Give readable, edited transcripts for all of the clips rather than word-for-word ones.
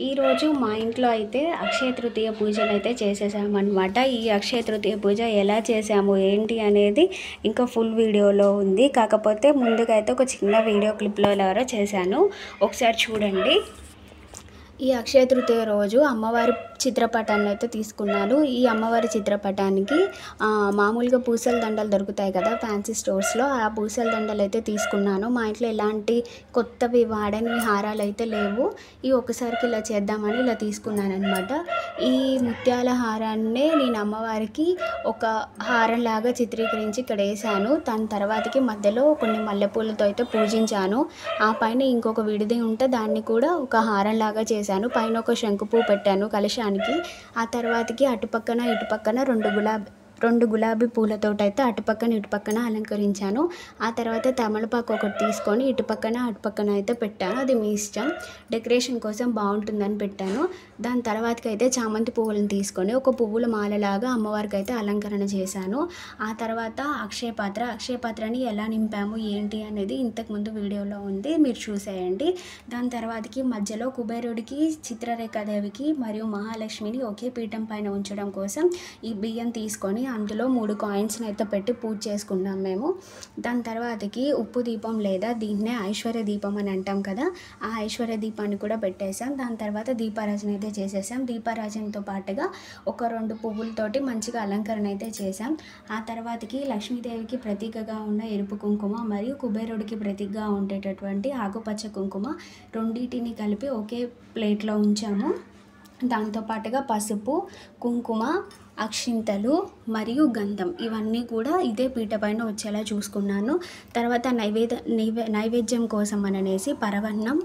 ఈరోజు మా ఇంట్లో అయితే అక్షయ తృతీయ పూజనైతే చేసేసామన్నమాట. ఈ అక్షయ తృతీయ పూజ ఎలా చేసాము, ఏంటి అనేది ఇంకా ఫుల్ వీడియోలో ఉంది. కాకపోతే ముందుగా అయితే ఒక చిన్న వీడియో క్లిప్‌లో ద్వారా చేశాను. ఒకసారి చూడండి. ఈ అక్షయ తృతీయ రోజు అమ్మవారి చిత్రపటాన్ని అయితే తీసుకున్నాను. ఈ అమ్మవారి చిత్రపటానికి మామూలుగా పూసల దండలు దొరుకుతాయి కదా ఫ్యాన్సీ స్టోర్స్‌లో, ఆ పూసల దండలు అయితే తీసుకున్నాను. మా ఇంట్లో ఎలాంటి కొత్తవి వాడని హారాలు అయితే లేవు. ఈ ఒక్కసారికి ఇలా చేద్దామని ఇలా తీసుకున్నానన్నమాట. ఈ ముత్యాల హారాన్నే నేను అమ్మవారికి ఒక హారంలాగా చిత్రీకరించి ఇక్కడ వేసాను. దాని తర్వాతకి మధ్యలో కొన్ని మల్లెపూలతో అయితే పూజించాను. ఆ పైన ఇంకొక విడిది ఉంటే దాన్ని కూడా ఒక హారంలాగా చేశాను. పైన ఒక శంకు పువ్వు పెట్టాను కలశానికి. ఆ తర్వాతకి అటుపక్కన ఇటుపక్కన రెండు గులాబీ పూలతోటైతే అటుపక్కన ఇటుపక్కన అలంకరించాను. ఆ తర్వాత తమలపాకు ఒకటి తీసుకొని ఇటుపక్కన అటుపక్కన అయితే పెట్టాను. అది మీ ఇష్టం, డెకరేషన్ కోసం బాగుంటుందని పెట్టాను. దాని తర్వాతకి అయితే చామంతి పువ్వులను తీసుకొని ఒక పువ్వుల మాలలాగా అమ్మవారికి అయితే అలంకరణ చేశాను. ఆ తర్వాత అక్షయ పాత్రని ఎలా నింపాము ఏంటి అనేది ఇంతకుముందు వీడియోలో ఉంది, మీరు చూసేయండి. దాని తర్వాతకి మధ్యలో కుబేరుడికి, చిత్రరేఖాదేవికి మరియు మహాలక్ష్మిని ఒకే పీఠం పైన ఉంచడం కోసం ఈ బియ్యం తీసుకొని అందులో 3 కాయిన్స్ని అయితే పెట్టి పూజ చేసుకున్నాం మేము. దాని తర్వాతకి ఉప్పు దీపం లేదా దీన్నే ఐశ్వర్య దీపం అని అంటాం కదా, ఆ ఐశ్వర్య దీపాన్ని కూడా పెట్టేసాం. దాని తర్వాత దీపారాజన అయితే చేసేసాం. దీపారాజనతో పాటుగా ఒక 2 పువ్వులతోటి మంచిగా అలంకరణ అయితే చేసాం. ఆ తర్వాతకి లక్ష్మీదేవికి ప్రతీకగా ఉన్న ఎరుపు కుంకుమ మరియు కుబేరుడికి ప్రతీకగా ఉండేటటువంటి ఆకుపచ్చ కుంకుమ రెండింటిని కలిపి ఒకే ప్లేట్లో ఉంచాము. దాంతోపాటుగా పసుపు, కుంకుమ, అక్షింతలు మరియు గంధం ఇవన్నీ కూడా ఇదే పీట పైన వచ్చేలా చూసుకున్నాను. తర్వాత నైవేద్యం కోసం అనేసి పరవన్నం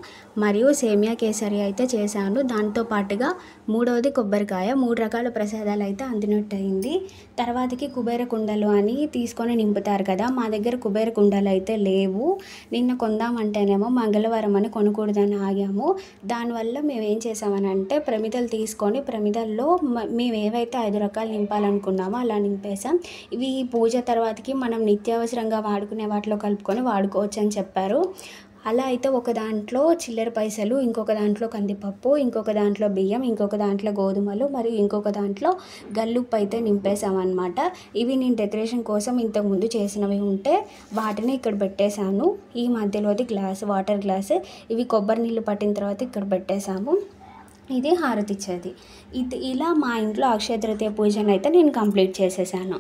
మరియు సేమియా కేసరి అయితే చేశాను. దాంతోపాటుగా మూడవది కొబ్బరికాయ. 3 రకాల ప్రసాదాలు అయితే అందినట్టు అయింది. తర్వాతకి కుబేర కుండలు అని తీసుకొని నింపుతారు కదా, మా దగ్గర కుబేర కుండలు అయితే లేవు. నిన్న కొందామంటేనేమో మంగళవారం అని కొనకూడదని ఆగాము. దానివల్ల మేము ఏం చేసామని అంటే ప్రమిదలు తీసుకొని ప్రమిదల్లో మేము ఏవైతే 5 రకాలు నింపాలనుకున్నామో అలా నింపేసాం. ఇవి పూజ తర్వాతకి మనం నిత్యావసరంగా వాడుకునే వాటిలో కలుపుకొని వాడుకోవచ్చు అని చెప్పారు. అలా అయితే ఒక దాంట్లో చిల్లర పైసలు, ఇంకొక దాంట్లో కందిపప్పు, ఇంకొక దాంట్లో బియ్యం, ఇంకొక దాంట్లో గోధుమలు మరియు ఇంకొక దాంట్లో గల్లుప్పు అయితే నింపేసామన్నమాట. ఇవి నేను డెకరేషన్ కోసం ఇంతకుముందు చేసినవి ఉంటే వాటిని ఇక్కడ పెట్టేశాను. ఈ మధ్యలోది వాటర్ గ్లాస్, ఇవి కొబ్బరి నీళ్ళు పట్టిన తర్వాత ఇక్కడ పెట్టేశాము. ఇది హారతి ఇచ్చేది. ఇలా మా ఇంట్లో అక్షయ తృతీయ పూజను అయితే నేను కంప్లీట్ చేసేసాను.